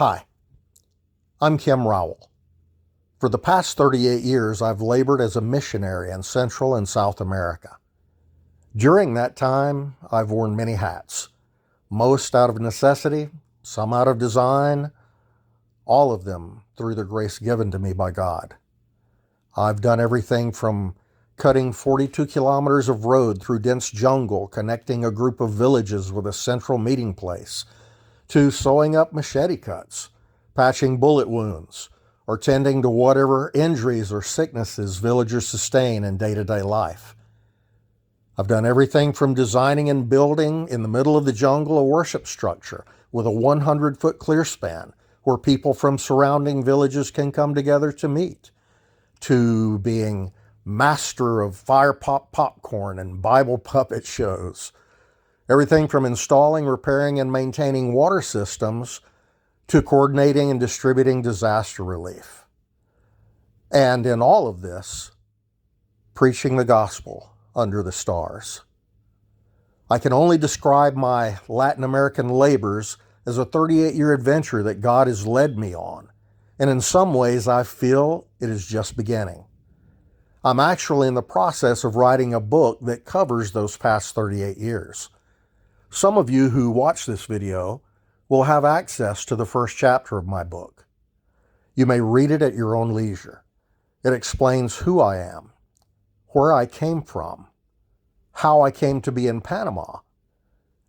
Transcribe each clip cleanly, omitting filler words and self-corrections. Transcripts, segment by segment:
Hi, I'm Kim Rowell. For the past 38 years, I've labored as a missionary in Central and South America. During that time, I've worn many hats, most out of necessity, some out of design, all of them through the grace given to me by God. I've done everything from cutting 42 kilometers of road through dense jungle, connecting a group of villages with a central meeting place, to sewing up machete cuts, patching bullet wounds, or tending to whatever injuries or sicknesses villagers sustain in day-to-day life. I've done everything from designing and building in the middle of the jungle a worship structure with a 100-foot clear span where people from surrounding villages can come together to meet, to being master of fire pop popcorn and Bible puppet shows. Everything from installing, repairing, and maintaining water systems to coordinating and distributing disaster relief. And in all of this, preaching the gospel under the stars. I can only describe my Latin American labors as a 38-year adventure that God has led me on. And in some ways, I feel it is just beginning. I'm actually in the process of writing a book that covers those past 38 years. Some of you who watch this video will have access to the first chapter of my book. You may read it at your own leisure. It explains who I am, where I came from, how I came to be in Panama,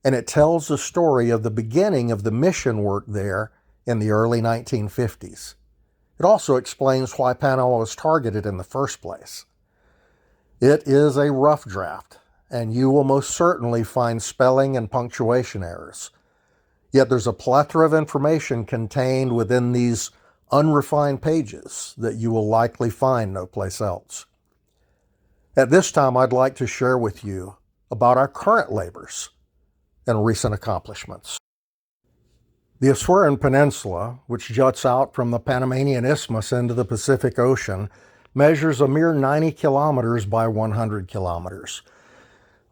and it tells the story of the beginning of the mission work there in the early 1950s. It also explains why Panama was targeted in the first place. It is a rough draft, and you will most certainly find spelling and punctuation errors. Yet there's a plethora of information contained within these unrefined pages that you will likely find no place else. At this time, I'd like to share with you about our current labors and recent accomplishments. The Azuaran Peninsula, which juts out from the Panamanian Isthmus into the Pacific Ocean, measures a mere 90 kilometers by 100 kilometers.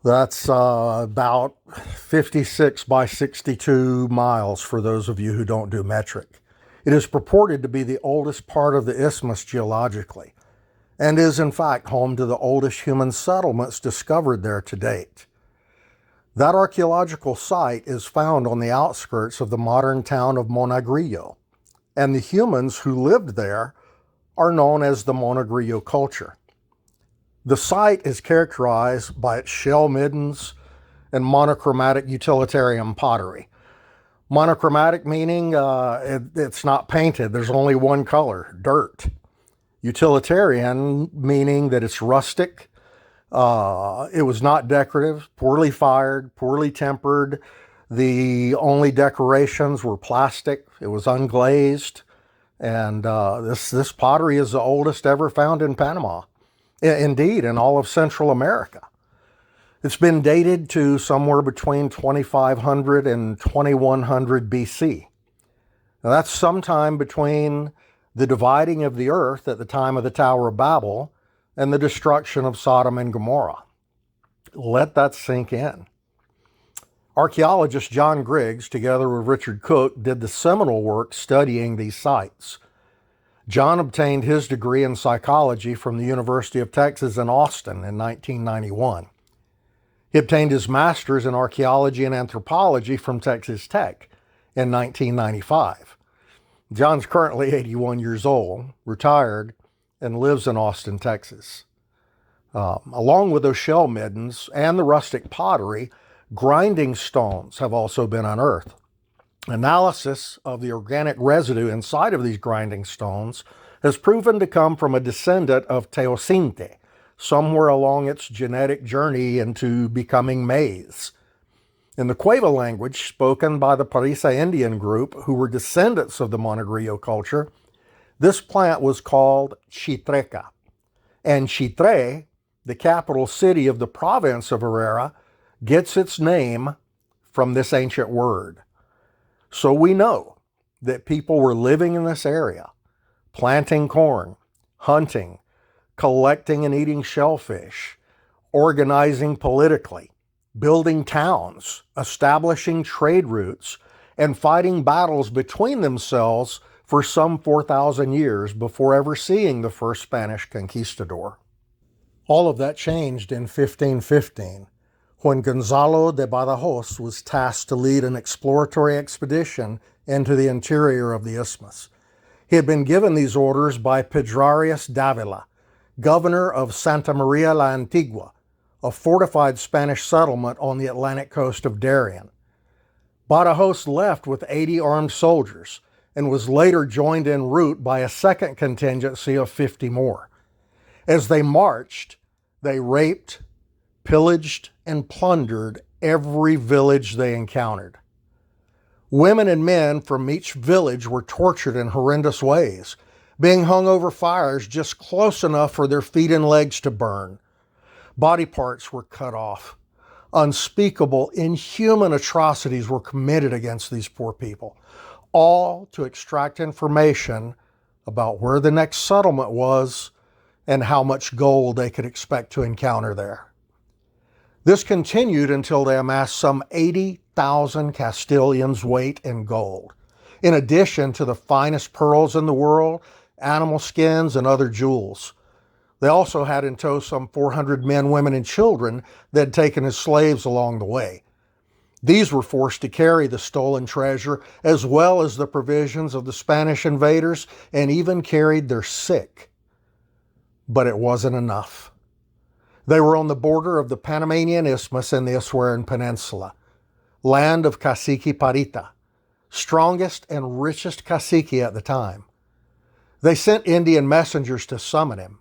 That's about 56 by 62 miles for those of you who don't do metric. It is purported to be the oldest part of the isthmus geologically, and is in fact home to the oldest human settlements discovered there to date. That archaeological site is found on the outskirts of the modern town of Monagrillo, and the humans who lived there are known as the Monagrillo culture. The site is characterized by its shell middens and monochromatic utilitarian pottery. Monochromatic meaning it's not painted, there's only one color, dirt. Utilitarian meaning that it's rustic, it was not decorative, poorly fired, poorly tempered. The only decorations were plastic, it was unglazed, and this pottery is the oldest ever found in Panama. Indeed, in all of Central America. It's been dated to somewhere between 2500 and 2100 BC. Now that's sometime between the dividing of the earth at the time of the Tower of Babel and the destruction of Sodom and Gomorrah. Let that sink in. Archaeologist John Griggs, together with Richard Cook, did the seminal work studying these sites. John obtained his degree in psychology from the University of Texas in Austin in 1991. He obtained his master's in archaeology and anthropology from Texas Tech in 1995. John's currently 81 years old, retired, and lives in Austin, Texas. Along with those shell middens and the rustic pottery, grinding stones have also been unearthed. Analysis of the organic residue inside of these grinding stones has proven to come from a descendant of Teosinte, somewhere along its genetic journey into becoming maize. In the Cueva language spoken by the Parisa Indian group, who were descendants of the Monagrillo culture, this plant was called chitreca. And Chitre, the capital city of the province of Herrera, gets its name from this ancient word. So we know that people were living in this area, planting corn, hunting, collecting and eating shellfish, organizing politically, building towns, establishing trade routes, and fighting battles between themselves for some 4,000 years before ever seeing the first Spanish conquistador. All of that changed in 1515, when Gonzalo de Badajoz was tasked to lead an exploratory expedition into the interior of the isthmus. He had been given these orders by Pedrarius Davila, governor of Santa Maria la Antigua, a fortified Spanish settlement on the Atlantic coast of Darien. Badajoz left with 80 armed soldiers and was later joined en route by a second contingency of 50 more. As they marched, they raped, pillaged, and plundered every village they encountered. Women and men from each village were tortured in horrendous ways, being hung over fires just close enough for their feet and legs to burn. Body parts were cut off. Unspeakable, inhuman atrocities were committed against these poor people, all to extract information about where the next settlement was and how much gold they could expect to encounter there. This continued until they amassed some 80,000 Castilians' weight in gold, in addition to the finest pearls in the world, animal skins, and other jewels. They also had in tow some 400 men, women, and children that had taken as slaves along the way. These were forced to carry the stolen treasure as well as the provisions of the Spanish invaders, and even carried their sick. But it wasn't enough. They were on the border of the Panamanian Isthmus and the Azuaran Peninsula, land of Cacique Parita, strongest and richest cacique at the time. They sent Indian messengers to summon him,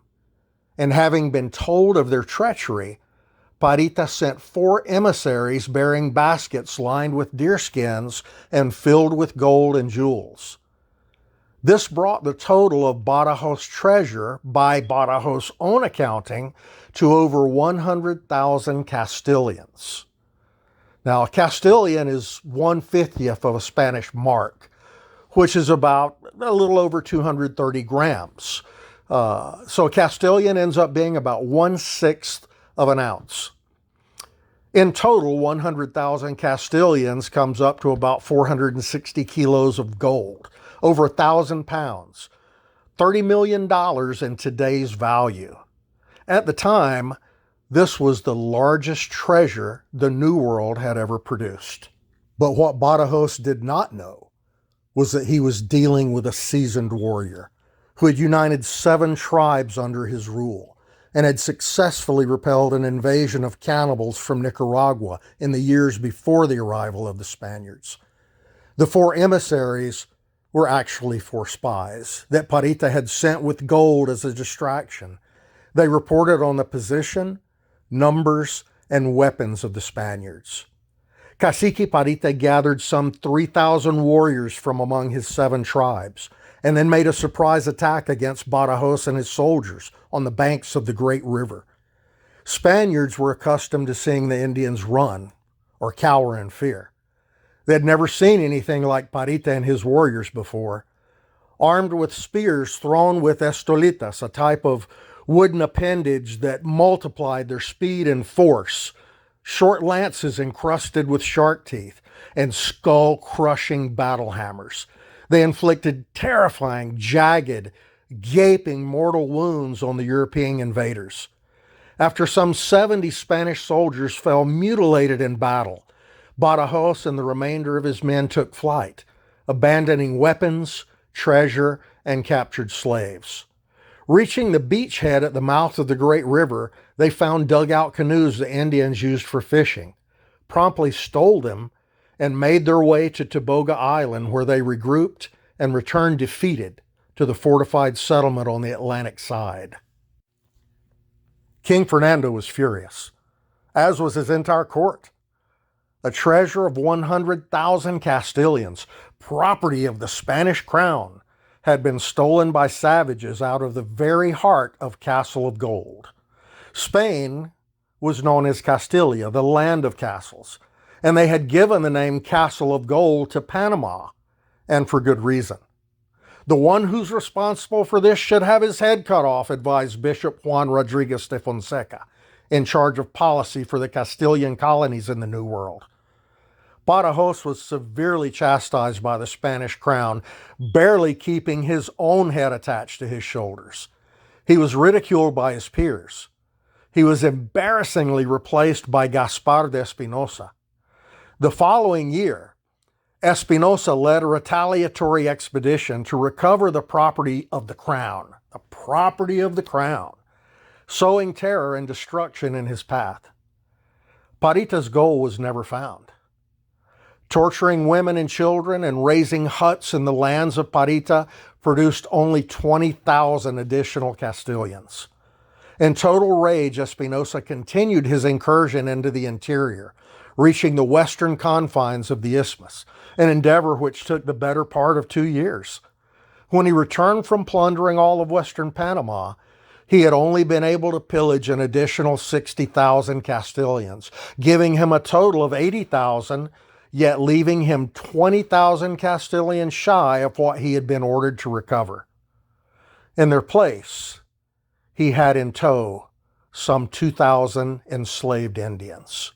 and having been told of their treachery, Parita sent 4 emissaries bearing baskets lined with deerskins and filled with gold and jewels. This brought the total of Badajos's treasure, by Badajos's own accounting, to over 100,000 Castilians. Now, a Castilian is 1/50th of a Spanish mark, which is about a little over 230 grams. So a Castilian ends up being about 1/6 of an ounce. In total, 100,000 Castilians comes up to about 460 kilos of gold, over 1,000 pounds, $30 million in today's value. At the time, this was the largest treasure the New World had ever produced. But what Badajoz did not know was that he was dealing with a seasoned warrior who had united 7 tribes under his rule and had successfully repelled an invasion of cannibals from Nicaragua in the years before the arrival of the Spaniards. The 4 emissaries were actually 4 spies that Parita had sent with gold as a distraction. They reported on the position, numbers, and weapons of the Spaniards. Cacique Parita gathered some 3,000 warriors from among his 7 tribes, and then made a surprise attack against Badajoz and his soldiers on the banks of the great river. Spaniards were accustomed to seeing the Indians run or cower in fear. They had never seen anything like Parita and his warriors before. Armed with spears thrown with estolitas, a type of wooden appendage that multiplied their speed and force, short lances encrusted with shark teeth, and skull-crushing battle hammers, they inflicted terrifying, jagged, gaping mortal wounds on the European invaders. After some 70 Spanish soldiers fell mutilated in battle, Badajoz and the remainder of his men took flight, abandoning weapons, treasure, and captured slaves. Reaching the beachhead at the mouth of the great river, they found dugout canoes the Indians used for fishing, promptly stole them, and made their way to Toboga Island, where they regrouped and returned defeated to the fortified settlement on the Atlantic side. King Fernando was furious, as was his entire court. A treasure of 100,000 Castilians, property of the Spanish crown, had been stolen by savages out of the very heart of Castle of Gold. Spain was known as Castilia, the land of castles, and they had given the name Castle of Gold to Panama, and for good reason. The one who's responsible for this should have his head cut off, advised Bishop Juan Rodriguez de Fonseca, in charge of policy for the Castilian colonies in the New World. Badajoz was severely chastised by the Spanish crown, barely keeping his own head attached to his shoulders. He was ridiculed by his peers. He was embarrassingly replaced by Gaspar de Espinosa. The following year, Espinosa led a retaliatory expedition to recover the property of the crown, sowing terror and destruction in his path. Parita's goal was never found. Torturing women and children and raising huts in the lands of Parita produced only 20,000 additional Castilians. In total rage, Espinosa continued his incursion into the interior, reaching the western confines of the isthmus, an endeavor which took the better part of 2 years. When he returned from plundering all of western Panama, he had only been able to pillage an additional 60,000 Castilians, giving him a total of 80,000, yet leaving him 20,000 Castilians shy of what he had been ordered to recover. In their place, he had in tow some 2,000 enslaved Indians.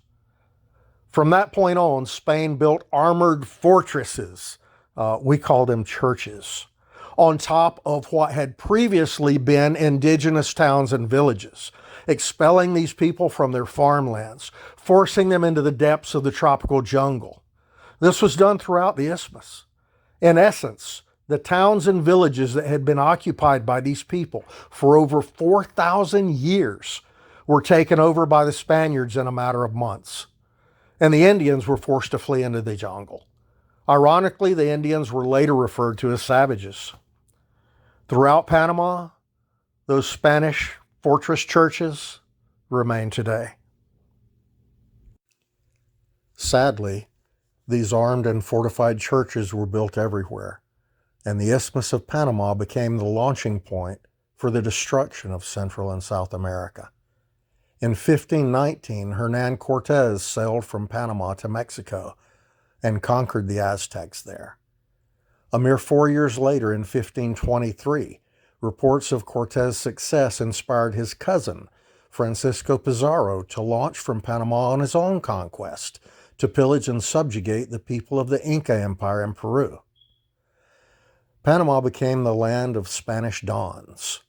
From that point on, Spain built armored fortresses, we call them churches, on top of what had previously been indigenous towns and villages, expelling these people from their farmlands, forcing them into the depths of the tropical jungle. This was done throughout the isthmus. In essence, the towns and villages that had been occupied by these people for over 4,000 years were taken over by the Spaniards in a matter of months, and the Indians were forced to flee into the jungle. Ironically, the Indians were later referred to as savages. Throughout Panama, those Spanish fortress churches remain today. Sadly, these armed and fortified churches were built everywhere, and the Isthmus of Panama became the launching point for the destruction of Central and South America. In 1519, Hernán Cortés sailed from Panama to Mexico and conquered the Aztecs there. A mere 4 years later, in 1523, reports of Cortés' success inspired his cousin, Francisco Pizarro, to launch from Panama on his own conquest, to pillage and subjugate the people of the Inca Empire in Peru. Panama became the land of Spanish dons.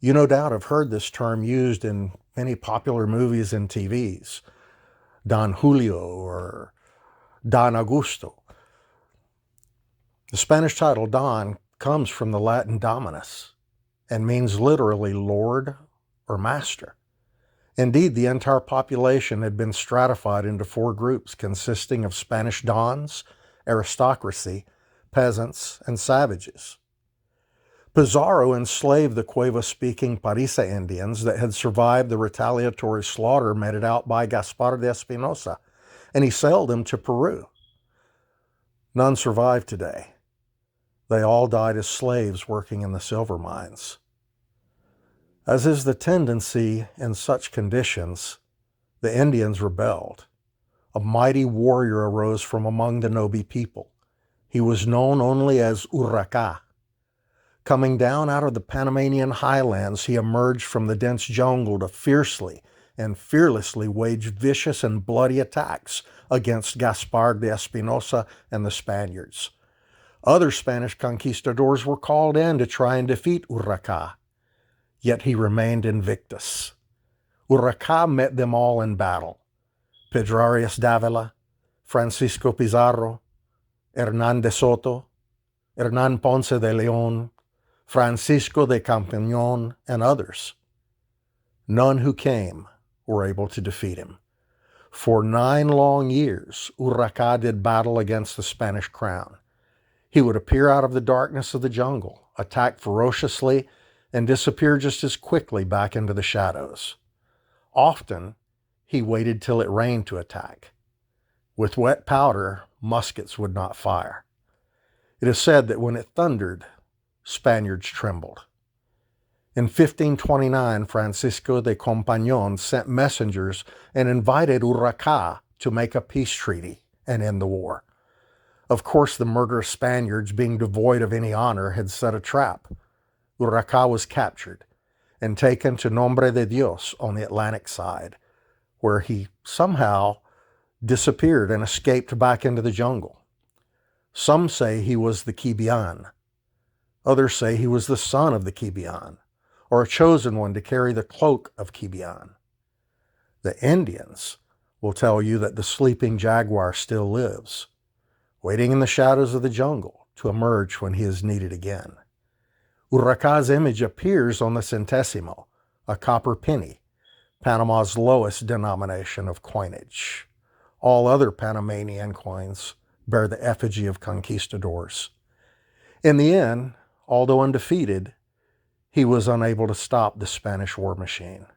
You no doubt have heard this term used in many popular movies and TVs. Don Julio or Don Augusto. The Spanish title Don comes from the Latin dominus and means literally lord or master. Indeed, the entire population had been stratified into 4 groups consisting of Spanish dons, aristocracy, peasants, and savages. Pizarro enslaved the Cueva-speaking Parisa Indians that had survived the retaliatory slaughter meted out by Gaspar de Espinosa, and he sailed them to Peru. None survive today. They all died as slaves working in the silver mines. As is the tendency in such conditions, the Indians rebelled. A mighty warrior arose from among the Nobi people. He was known only as Urraca. Coming down out of the Panamanian highlands, he emerged from the dense jungle to fiercely and fearlessly wage vicious and bloody attacks against Gaspar de Espinosa and the Spaniards. Other Spanish conquistadors were called in to try and defeat Urraca, yet he remained invictus. Urraca met them all in battle. Pedro Arias Davila, Francisco Pizarro, Hernán de Soto, Hernán Ponce de León, Francisco de Campañón, and others. None who came were able to defeat him. For 9 long years, Urraca did battle against the Spanish crown. He would appear out of the darkness of the jungle, attack ferociously, and disappear just as quickly back into the shadows. Often, he waited till it rained to attack. With wet powder, muskets would not fire. It is said that when it thundered, Spaniards trembled. In 1529, Francisco de Campañón sent messengers and invited Urraca to make a peace treaty and end the war. Of course, the murderous Spaniards, being devoid of any honor, had set a trap. Urraca was captured and taken to Nombre de Dios on the Atlantic side, where he somehow disappeared and escaped back into the jungle. Some say he was the Kibian. Others say he was the son of the Kibian, or a chosen one to carry the cloak of Kibian. The Indians will tell you that the sleeping jaguar still lives, waiting in the shadows of the jungle to emerge when he is needed again. Urraca's image appears on the centesimo, a copper penny, Panama's lowest denomination of coinage. All other Panamanian coins bear the effigy of conquistadors. In the end, although undefeated, he was unable to stop the Spanish war machine.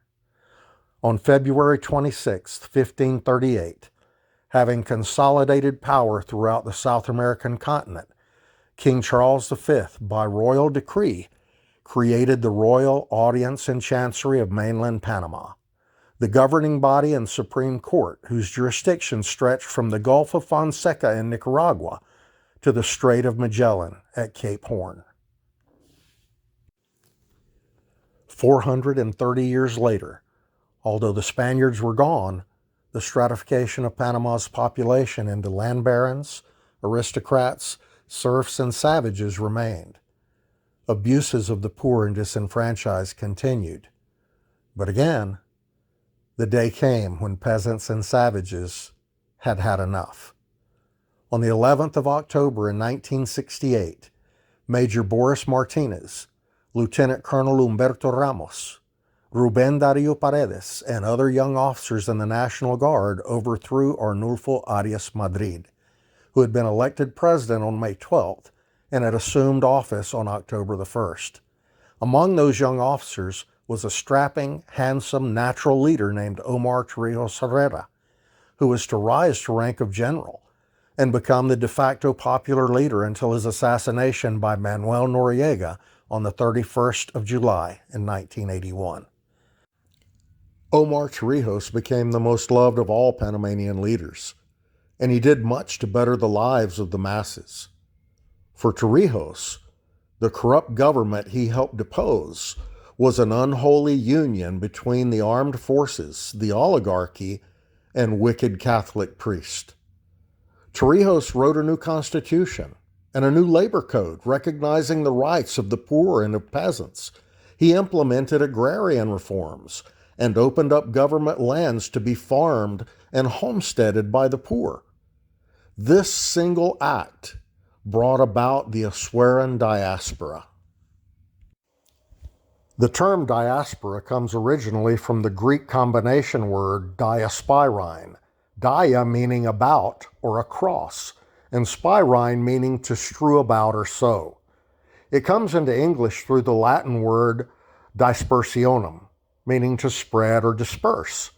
On February 26, 1538, having consolidated power throughout the South American continent, King Charles V, by royal decree, created the Royal Audience and Chancery of mainland Panama, the governing body and Supreme Court, whose jurisdiction stretched from the Gulf of Fonseca in Nicaragua to the Strait of Magellan at Cape Horn. 430 years later, although the Spaniards were gone, the stratification of Panama's population into land barons, aristocrats, serfs, and savages remained. Abuses of the poor and disenfranchised continued. But again, the day came when peasants and savages had had enough. On the 11th of October in 1968, Major Boris Martinez, Lieutenant Colonel Humberto Ramos, Rubén Darío Paredes, and other young officers in the National Guard overthrew Arnulfo Arias Madrid, who had been elected president on May 12th and had assumed office on October the 1st. Among those young officers was a strapping, handsome, natural leader named Omar Torrijos Herrera, who was to rise to rank of general and become the de facto popular leader until his assassination by Manuel Noriega on the 31st of July in 1981. Omar Torrijos became the most loved of all Panamanian leaders, and he did much to better the lives of the masses. For Torrijos, the corrupt government he helped depose was an unholy union between the armed forces, the oligarchy, and wicked Catholic priests. Torrijos wrote a new constitution and a new labor code recognizing the rights of the poor and of peasants. He implemented agrarian reforms and opened up government lands to be farmed and homesteaded by the poor. This single act brought about the Osweran diaspora. The term diaspora comes originally from the Greek combination word diaspirine, dia meaning about or across, and spirine meaning to strew about or sow. It comes into English through the Latin word dispersionum, meaning to spread or disperse,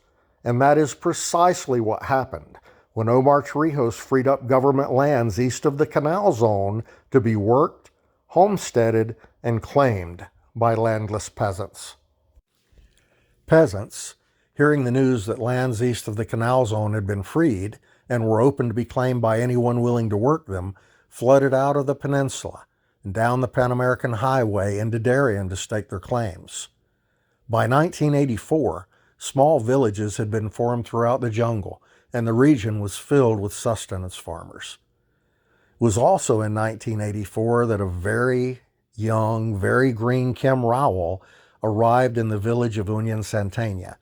and that is precisely what happened when Omar Torrijos freed up government lands east of the Canal Zone to be worked, homesteaded, and claimed by landless peasants. Peasants, hearing the news that lands east of the Canal Zone had been freed and were open to be claimed by anyone willing to work them, flooded out of the peninsula and down the Pan American Highway into Darien to stake their claims. By 1984, small villages had been formed throughout the jungle, and the region was filled with sustenance farmers. It was also in 1984 that a very young, very green Kim Rowell arrived in the village of Union Santana,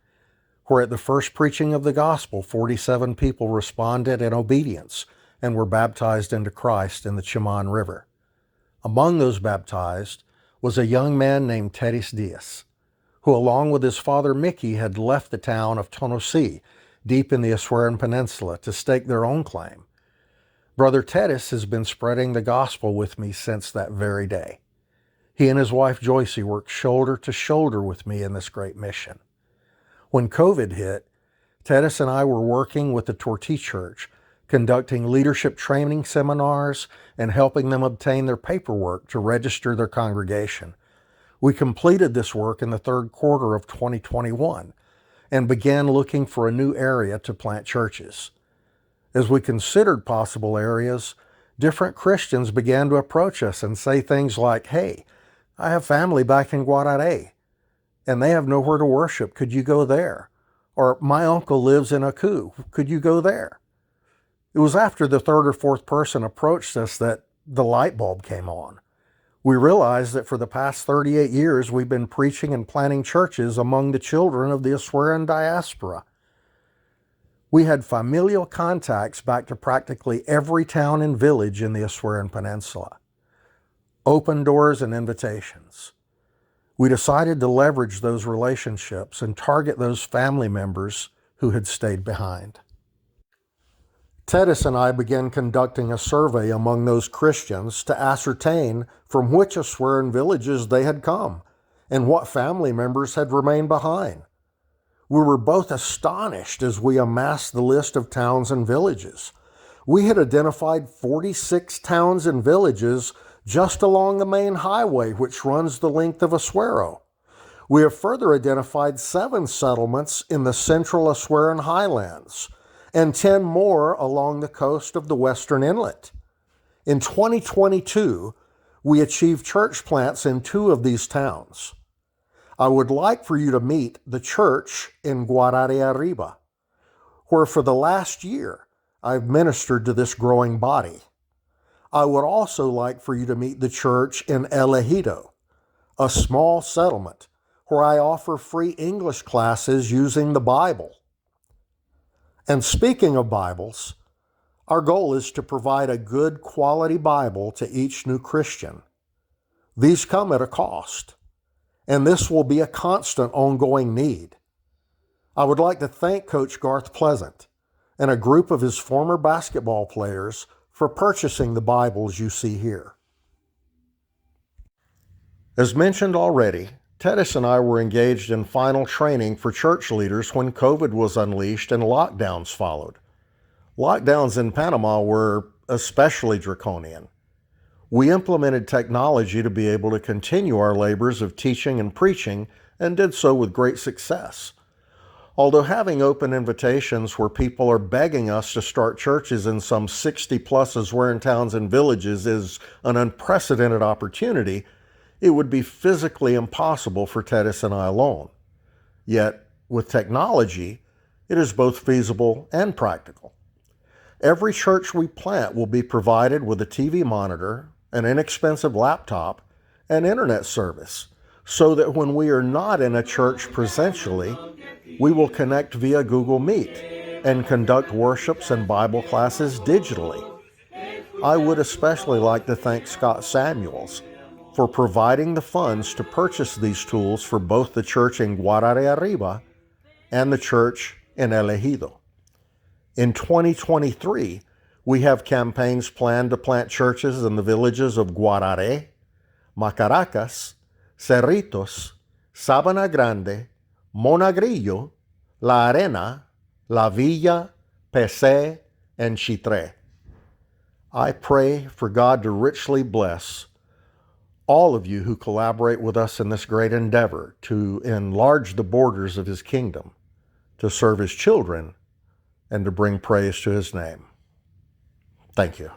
where at the first preaching of the gospel, 47 people responded in obedience and were baptized into Christ in the Chimán River. Among those baptized was a young man named Teres Diaz, who along with his father Mickey had left the town of Tonosí, deep in the Osweran Peninsula, to stake their own claim. Brother Teres has been spreading the gospel with me since that very day. He and his wife Joycey worked shoulder to shoulder with me in this great mission. When COVID hit, Teres and I were working with the Tortee Church, conducting leadership training seminars and helping them obtain their paperwork to register their congregation. We completed this work in the third quarter of 2021 and began looking for a new area to plant churches. As we considered possible areas, different Christians began to approach us and say things like, "Hey, I have family back in Guararé, and they have nowhere to worship. Could you go there?" Or, "My uncle lives in Aku. Could you go there?" It was after the third or fourth person approached us that the light bulb came on. We realized that for the past 38 years, we've been preaching and planting churches among the children of the Osweran diaspora. We had familial contacts back to practically every town and village in the Osweran Peninsula. Open doors and invitations. We decided to leverage those relationships and target those family members who had stayed behind. Tedis and I began conducting a survey among those Christians to ascertain from which Osweran villages they had come and what family members had remained behind. We were both astonished as we amassed the list of towns and villages. We had identified 46 towns and villages just along the main highway which runs the length of Oswero. We have further identified 7 settlements in the central Osweran highlands and 10 more along the coast of the Western Inlet. In 2022, we achieved church plants in 2 of these towns. I would like for you to meet the church in Guarare Arriba, where for the last year I've ministered to this growing body. I would also like for you to meet the church in El Ejido, a small settlement where I offer free English classes using the Bible. And speaking of Bibles, our goal is to provide a good quality Bible to each new Christian. These come at a cost, and this will be a constant ongoing need. I would like to thank Coach Garth Pleasant and a group of his former basketball players for purchasing the Bibles you see here. As mentioned already, Tedis and I were engaged in final training for church leaders when COVID was unleashed and lockdowns followed. Lockdowns in Panama were especially draconian. We implemented technology to be able to continue our labors of teaching and preaching and did so with great success. Although having open invitations where people are begging us to start churches in some 60-plus Osweran towns and villages is an unprecedented opportunity, it would be physically impossible for Tedis and I alone. Yet, with technology, it is both feasible and practical. Every church we plant will be provided with a TV monitor, an inexpensive laptop, and internet service, so that when we are not in a church presentially, we will connect via Google Meet and conduct worships and Bible classes digitally. I would especially like to thank Scott Samuels for providing the funds to purchase these tools for both the church in Guarare Arriba and the church in El Ejido. In 2023, we have campaigns planned to plant churches in the villages of Guarare, Macaracas, Cerritos, Sabana Grande, Monagrillo, La Arena, La Villa, Pese, and Chitre. I pray for God to richly bless all of you who collaborate with us in this great endeavor to enlarge the borders of His kingdom, to serve His children, and to bring praise to His name. Thank you.